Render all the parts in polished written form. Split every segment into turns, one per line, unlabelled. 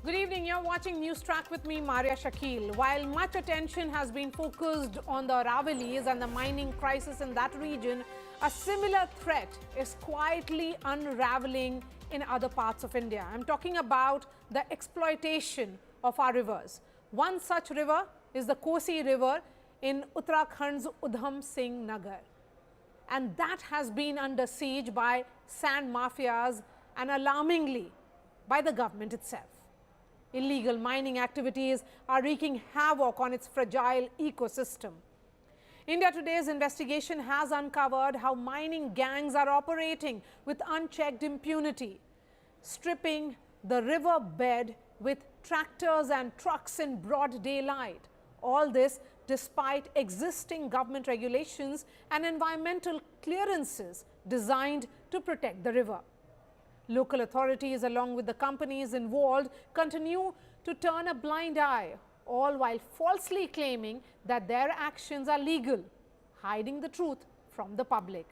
Good evening. You're watching NewsTrack with me, Marya Shakil. While much attention has been focused on the Aravallis and the mining crisis in that region, a similar threat is quietly unraveling in other parts of India. I'm talking about the exploitation of our rivers. One such river is the Kosi river in Uttarakhand's Udham Singh Nagar. And that has been under siege by sand mafias and alarmingly by the government itself. Illegal mining activities are wreaking havoc on its fragile ecosystem. India Today's investigation has uncovered how mining gangs are operating with unchecked impunity, stripping the river bed with tractors and trucks in broad daylight. All this despite existing government regulations and environmental clearances designed to protect the river. Local authorities, along with the companies involved, continue to turn a blind eye, all while falsely claiming that their actions are legal, hiding the truth from the public.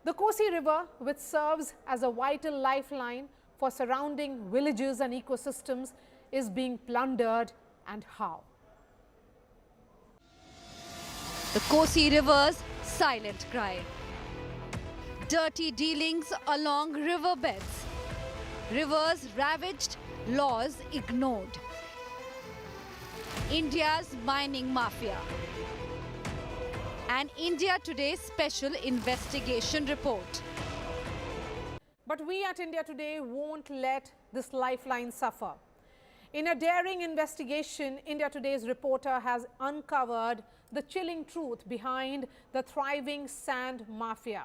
The Kosi River, which serves as a vital lifeline for surrounding villages and ecosystems, is being plundered, and how?
The Kosi River's silent cry. Dirty dealings along riverbeds. Rivers ravaged, laws ignored. India's mining mafia. An India Today special investigation report.
But we at India Today won't let this lifeline suffer. In a daring investigation, India Today's reporter has uncovered the chilling truth behind the thriving sand mafia,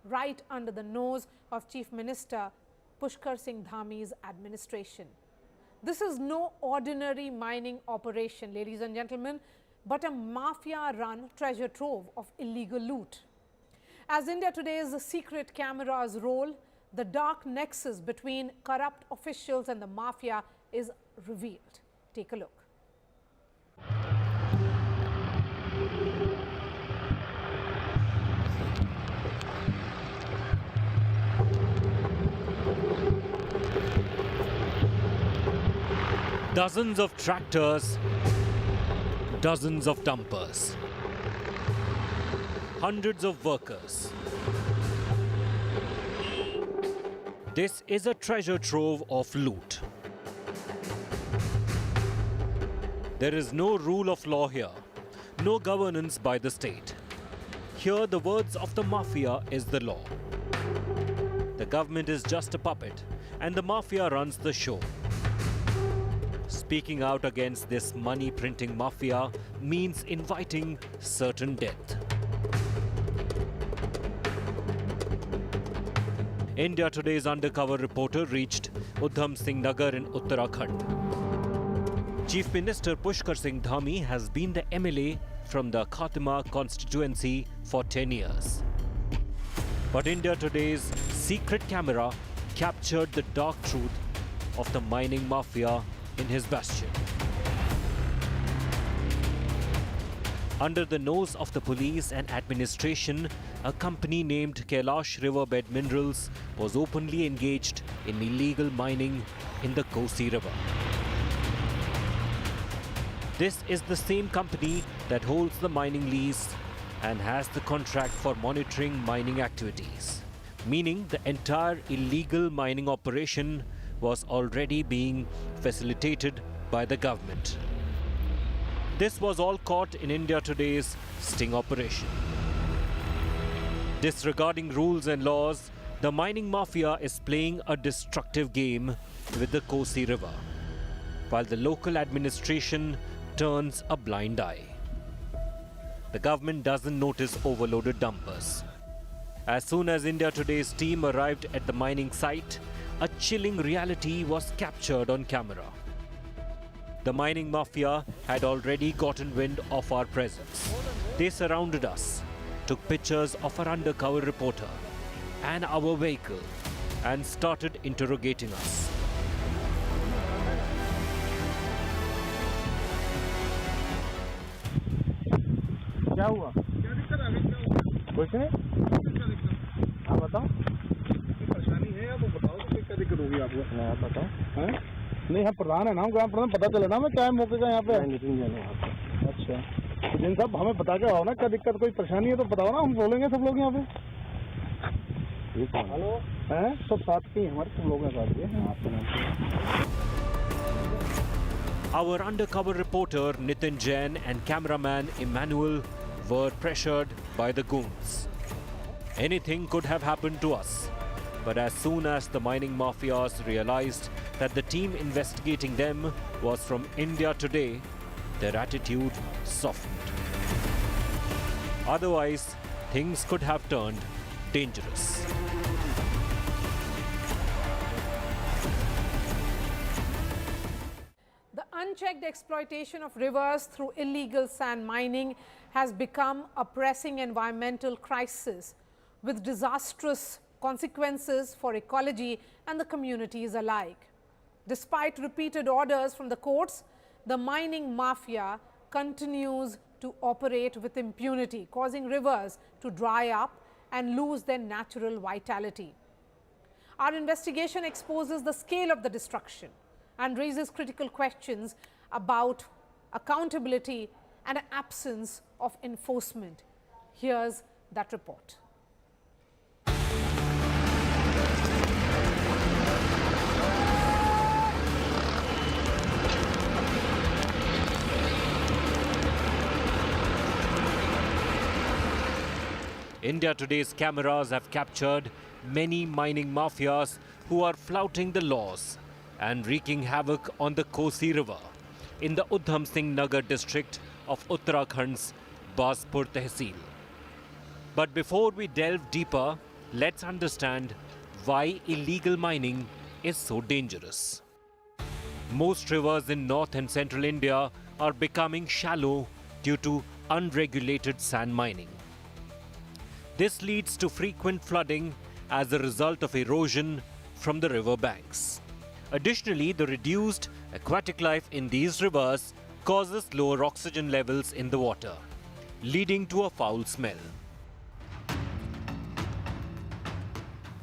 right under the nose of Chief Minister Pushkar Singh Dhami's administration. This is no ordinary mining operation, ladies and gentlemen, but a mafia-run treasure trove of illegal loot. As India Today's secret cameras roll, the dark nexus between corrupt officials and the mafia is revealed. Take a look.
Dozens of tractors, dozens of dumpers, hundreds of workers. This is a treasure trove of loot. There is no rule of law here, no governance by the state. Here the words of the mafia is the law. The government is just a puppet and the mafia runs the show. Speaking out against this money-printing mafia means inviting certain death. India Today's undercover reporter reached Udham Singh Nagar in Uttarakhand. Chief Minister Pushkar Singh Dhami has been the MLA from the Khatima constituency for 10 years. But India Today's secret camera captured the dark truth of the mining mafia in his bastion. Under the nose of the police and administration, a company named Kailash Riverbed Minerals was openly engaged in illegal mining in the Kosi River. This is the same company that holds the mining lease and has the contract for monitoring mining activities, meaning the entire illegal mining operation was already being facilitated by the government. This was all caught in India Today's sting operation. Disregarding rules and laws, the mining mafia is playing a destructive game with the Kosi River, while the local administration turns a blind eye. The government doesn't notice overloaded dumpers. As soon as India Today's team arrived at the mining site, a chilling reality was captured on camera. The mining mafia had already gotten wind of our presence. They surrounded us, took pictures of our undercover reporter and our vehicle, and started interrogating us.
क्या हुआ? क्या दिक्कत आ गई? कुछ नहीं। हाँ बताओ। परेशानी है या तो बताओ तो क्या दिक्कत होगी आपको? हाँ बताओ। हैं? नहीं, हम प्रधान है ना, ग्राम प्रधान, पता चला ना मैं क्या है मौके का यहाँ पे। नितिन जैन अच्छा, जिन साहब हमें बता के आओ ना, क्या दिक्कत कोई परेशानी है तो बताओ ना, हम बोलेंगे सब लोग यहाँ पे। हेलो हैं, सब साथ के हमारे सब लोग हैं साथ के।
Our undercover reporter Nitin Jain and cameraman Emmanuel were pressured by the goons. Anything could have happened to us. But as soon as the mining mafias realized that the team investigating them was from India Today, their attitude softened. Otherwise, things could have turned dangerous.
The unchecked exploitation of rivers through illegal sand mining has become a pressing environmental crisis with disastrous consequences for ecology and the communities alike. Despite repeated orders from the courts, the mining mafia continues to operate with impunity, causing rivers to dry up and lose their natural vitality. Our investigation exposes the scale of the destruction and raises critical questions about accountability and an absence of enforcement. Here's that report.
India Today's cameras have captured many mining mafias who are flouting the laws and wreaking havoc on the Kosi River in the Udham Singh Nagar district of Uttarakhand's Baspur Tehsil. But before we delve deeper, let's understand why illegal mining is so dangerous. Most rivers in north and central India are becoming shallow due to unregulated sand mining. This leads to frequent flooding as a result of erosion from the river banks. Additionally, the reduced aquatic life in these rivers causes lower oxygen levels in the water, leading to a foul smell.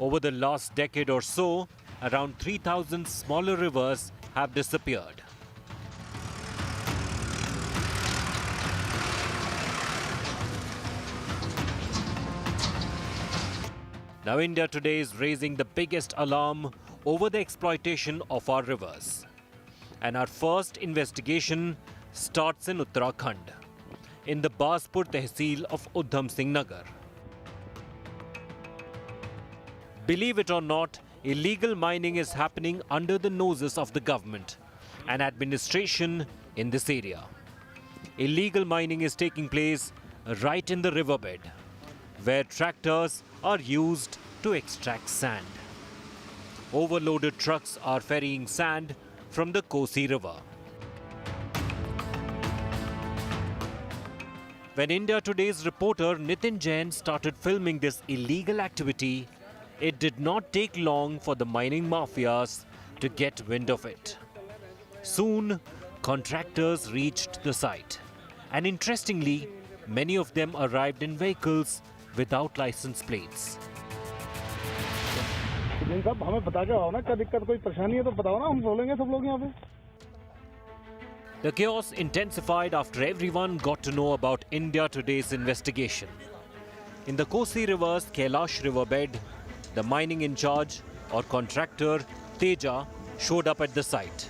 Over the last decade or so, around 3,000 smaller rivers have disappeared. Now India Today is raising the biggest alarm over the exploitation of our rivers. And our first investigation starts in Uttarakhand, in the Baspur Tehsil of Udham Singh Nagar. Believe it or not, illegal mining is happening under the noses of the government and administration in this area. Illegal mining is taking place right in the riverbed, where tractors are used to extract sand. Overloaded trucks are ferrying sand from the Kosi River. When India Today's reporter Nitin Jain started filming this illegal activity, it did not take long for the mining mafias to get wind of it. Soon, contractors reached the site. And interestingly, many of them arrived in vehicles without license plates.
जिन साहब हमें बता के आओ ना, क्या दिक्कत कोई परेशानी है तो बताओ ना, हम बोलेंगे सब लोग यहाँ पे।
The chaos intensified after everyone got to know about India Today's investigation. In the Kosi River's Kailash riverbed, the mining in charge or contractor Teja showed up at the site.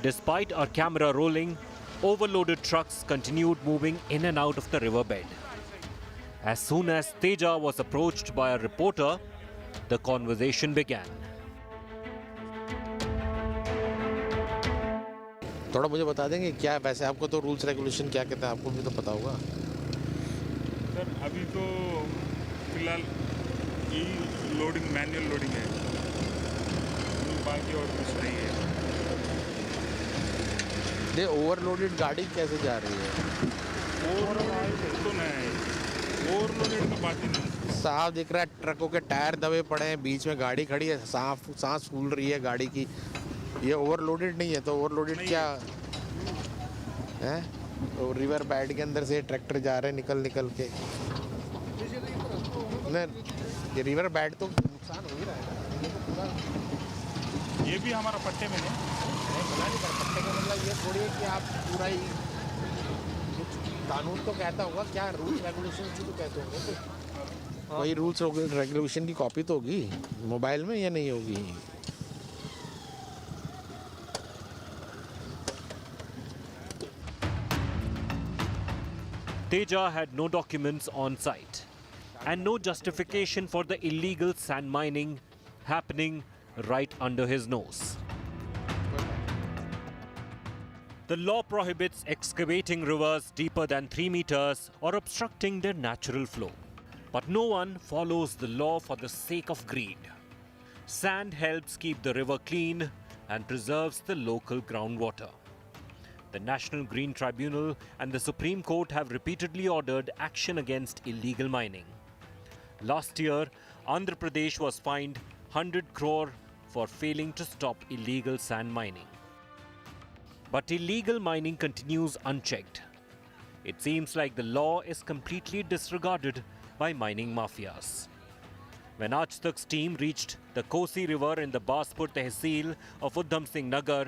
Despite our camera rolling, overloaded trucks continued moving in and out of the riverbed. As soon as Teja was approached by a reporter, the conversation began.
थोड़ा मुझे बता देंगे क्या वैसे आपको तो rules regulation क्या कहते हैं, आपको भी तो पता होगा।
सर अभी तो फिलहाल यही लोडिंग मैनुअल लोडिंग है, बाकी और कुछ नहीं है।
ये ओवरलोडेड गाड़ी कैसे जा रही है?
ओवरलोडेड तो नहीं है, ओवरलोडेड की बात ही नहीं।
साफ दिख रहा है, ट्रकों के टायर दबे पड़े हैं, बीच में गाड़ी खड़ी है, साफ सांस फूल रही है गाड़ी की। ये ओवरलोडेड नहीं है तो ओवरलोडेड क्या है? तो रिवर बेड के अंदर से ट्रैक्टर जा रहे हैं निकल के। नहीं, ये रिवर बेड तो नुकसान हो ही रहा है।
ये भी हमारा पट्टे में है।
पट्टे का मतलब ये थोड़ी है कि आप पूरा ही कुछ कानून तो कहता होगा, क्या रूल्स रेगुलेशन भी तो कहते होंगे कुछ। वही रूल्स रेगुलेशन की कॉपी तो होगी मोबाइल में या नहीं होगी।
Teja had no documents on site and no justification for the illegal sand mining happening right under his nose. The law prohibits excavating rivers deeper than 3 meters or obstructing their natural flow. But no one follows the law for the sake of greed. Sand helps keep the river clean and preserves the local groundwater. The National Green Tribunal and the Supreme Court have repeatedly ordered action against illegal mining. Last year, Andhra Pradesh was fined 100 crore for failing to stop illegal sand mining. But illegal mining continues unchecked. It seems like the law is completely disregarded by mining mafias. When Aaj Tak's team reached the Kosi river in the Baspur Tehsil of Udham Singh Nagar,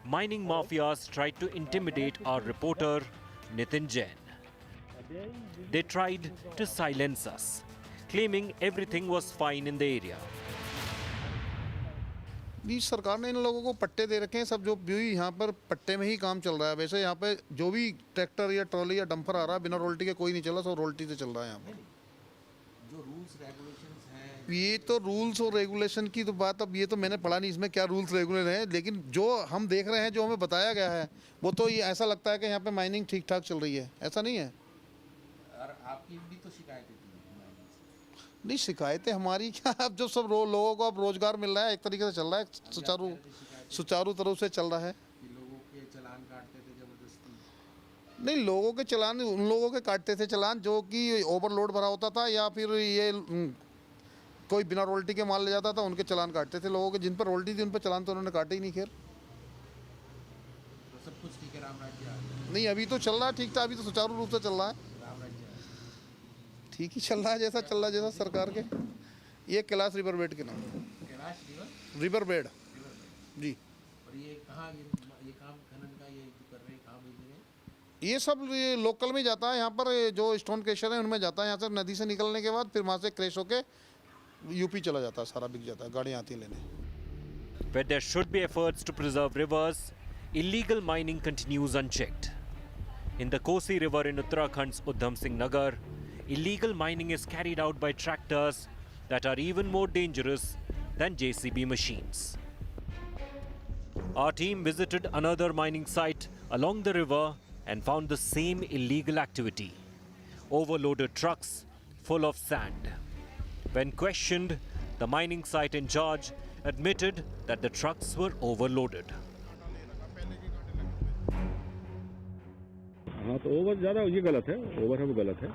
mining mafias tried to intimidate our reporter Nitin Jain. They tried to silence us, claiming everything was fine in the area.
भी सरकार ने इन लोगों को पट्टे दे रखे हैं, सब जो भी यहाँ पर पट्टे में ही काम चल रहा है। वैसे यहाँ पे जो भी ट्रैक्टर या ट्रॉली या डंपर आ रहा है बिना रोल्टी के कोई नहीं चला, सब रोल्टी से चल रहा है यहाँ पर।
जो रूल्स रेगुलेशंस हैं,
ये तो रूल्स और रेगुलेशन की तो बात, अब ये तो मैंने पढ़ा नहीं इसमें क्या रूल्स रेगुलेशन है, लेकिन जो हम देख रहे हैं, जो हमें बताया गया है, वो तो ये ऐसा लगता है कि यहाँ पे माइनिंग ठीक ठाक चल रही है। ऐसा नहीं है।
और आपकी भी तो शिकायतें थी।
नहीं, शिकायतें हमारी क्या, अब जो सब लोगों को अब रोजगार मिल रहा है, एक तरीके से चल रहा है, सुचारू तरह से चल रहा है।
लोगों के चालान काटते थे जबरदस्ती।
नहीं, लोगों के चालान उन लोगों के काटते थे चालान जो कि ओवरलोड भरा होता था, या फिर ये कोई बिना रोल्टी के माल ले जाता था, उनके चालान काटते थे। लोगों के जिन पर रोल्टी थी उन पर चालान तो उन्होंने काटे ही नहीं। खैर
तो सब कुछ ठीक है, राम राज्य
नहीं, अभी तो चल रहा है ठीक था, अभी तो सुचारू रूप से चल रहा है,
राम राज्य
ठीक ही चल रहा है, जैसा चल रहा है, जैसा सरकार के। ये कैलाश रिवरबेड के नाम,
कैलाश
रिवरबेड जी।
और ये कहाँ ये काम खनन का ये जो कर रहे हैं, कहाँ भेज रहे हैं?
ये सब ये लोकल में जाता है, यहाँ पर जो स्टोन क्रेशर है उनमें जाता है। यहाँ से नदी से निकलने के बाद फिर वहाँ से क्रेश होके यूपी चला जाता है, सारा बिक जाता है, गाड़ियाँ आती हैं लेने।
Where there should be efforts to preserve rivers, illegal mining continues unchecked. In the Kosi river in Uttarakhand's Udham Singh Nagar, illegal mining is carried out by tractors that are even more dangerous than JCB machines. Our team visited another mining site along the river and found the same illegal activity. Overloaded trucks full of sand. When questioned, the mining site in charge admitted that the trucks were overloaded.
हाँ, तो over ज़्यादा ये गलत है, over है वो गलत है।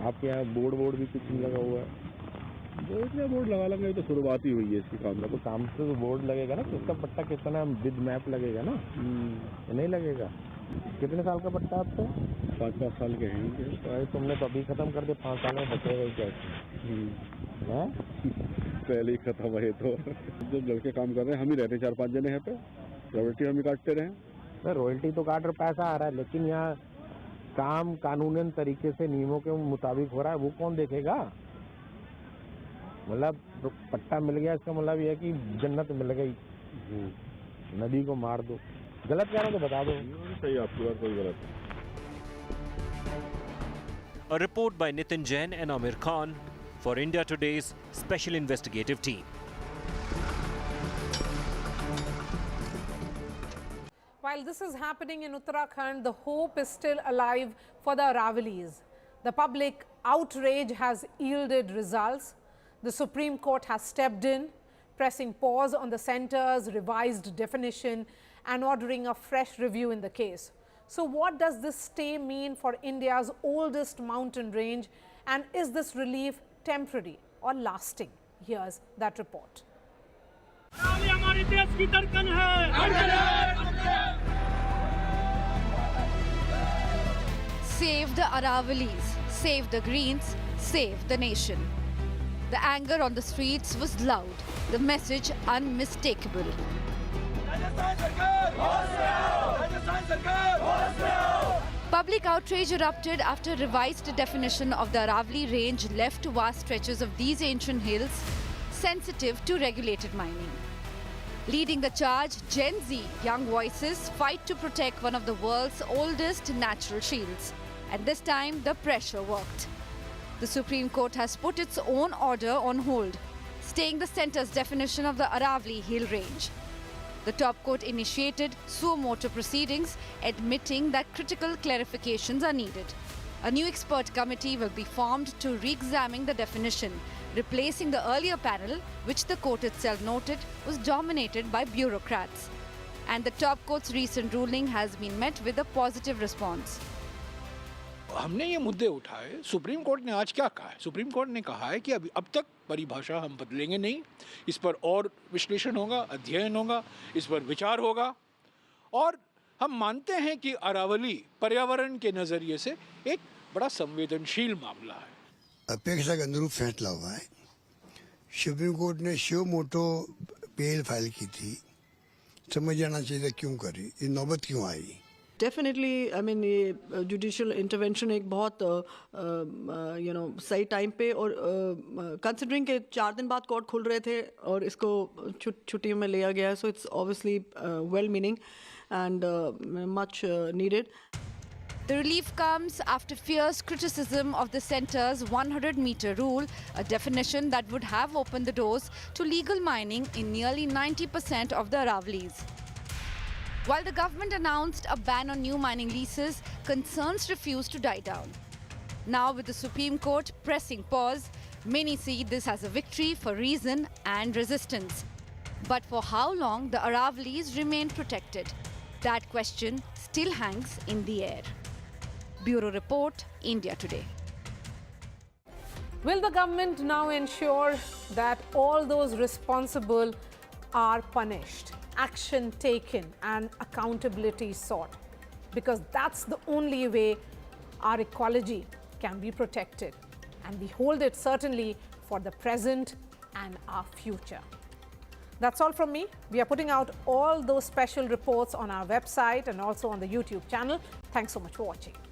आपके यहाँ बोर्ड भी कुछ नहीं लगा हुआ है। बोर्ड लगा लेंगे तो शुरुआत ही हुई है इसकी काम का। तो काम से तो बोर्ड लगेगा ना, किसका पट्टा कितना विद मैप लगेगा ना, नहीं लगेगा। कितने साल का पट्टा आपको? 5 साल के हैं। तो तुमने तो अभी खत्म कर दिया, 5 साल में बचेगा ही क्या? पहले ही खत्म है। तो जो लड़के काम कर रहे हैं, हम ही रहते 4-5 जने यहाँ पे, रॉयल्टी हम ही काटते रहे। रॉयल्टी तो काट रहे, पैसा आ रहा है, लेकिन यहाँ काम कानूनन तरीके से नियमों के मुताबिक हो रहा है, वो कौन देखेगा? मतलब पट्टा मिल गया, इसका मतलब यह है कि जन्नत मिल गई, नदी को मार दो। गलत कह रहे हो तो बता दो। सही, आपकी बात कोई गलत है।
A report by Nitin Jain and Amir Khan for India Today's Special Investigative Team.
While this is happening in Uttarakhand, the hope is still alive for the Aravallis. The public outrage has yielded results. The Supreme Court has stepped in, pressing pause on the centre's revised definition and ordering a fresh review in the case. So what does this stay mean for India's oldest mountain range, and is this relief temporary or lasting? Here's that report.
हमारे देश की धड़कन है।
Save the Aravallis, save the Greens, save the nation. The anger on the streets was loud, the message unmistakable. Public outrage erupted after a revised definition of the Aravalli range left vast stretches of these ancient hills sensitive to regulated mining. Leading the charge, Gen Z young voices fight to protect one of the world's oldest natural shields. And this time, the pressure worked. The Supreme Court has put its own order on hold, staying the centre's definition of the Aravalli hill range. The top court initiated suo motu proceedings, admitting that critical clarifications are needed. A new expert committee will be formed to re-examine the definition, replacing the earlier panel, which the court itself noted was dominated by bureaucrats. And the top court's recent ruling has been met with a positive response.
हमने ये मुद्दे उठाए, supreme court ने आज क्या कहा है? Supreme court ने कहा है कि अब तक परिभाषा हम बदलेंगे नहीं, इस पर और विश्लेषण होगा, अध्ययन होगा, इस पर विचार होगा और हम मानते हैं कि अरावली पर्यावरण के नज़रिए से एक बड़ा संवेदनशील मामला है।
अपेक्षा के अनुरूप फैसला हुआ है। सुप्रीम कोर्ट ने सुओ मोटो अपील फाइल की थी, समझ जाना चाहिए क्यों करी, ये नौबत क्यों आई।
डेफिनेटली आई मीन ये जुडिशियल इंटरवेंशन एक बहुत सही टाइम पे और कंसिडरिंग के 4 दिन बाद कोर्ट खुल रहे थे और इसको छुट्टियों में लिया गया है, so it's obviously well meaning and much needed.
The relief comes after fierce criticism of the centre's 100-meter rule, a definition that would have opened the doors to legal mining in nearly 90% of the Aravallis. While the government announced a ban on new mining leases, concerns refused to die down. Now, with the Supreme Court pressing pause, many see this as a victory for reason and resistance. But for how long the Aravallis remain protected? That question still hangs in the air. Bureau Report, India Today.
Will the government now ensure that all those responsible are punished, action taken, and accountability sought? Because that's the only way our ecology can be protected. And we hold it certainly for the present and our future. That's all from me. We are putting out all those special reports on our website and also on the YouTube channel. Thanks so much for watching.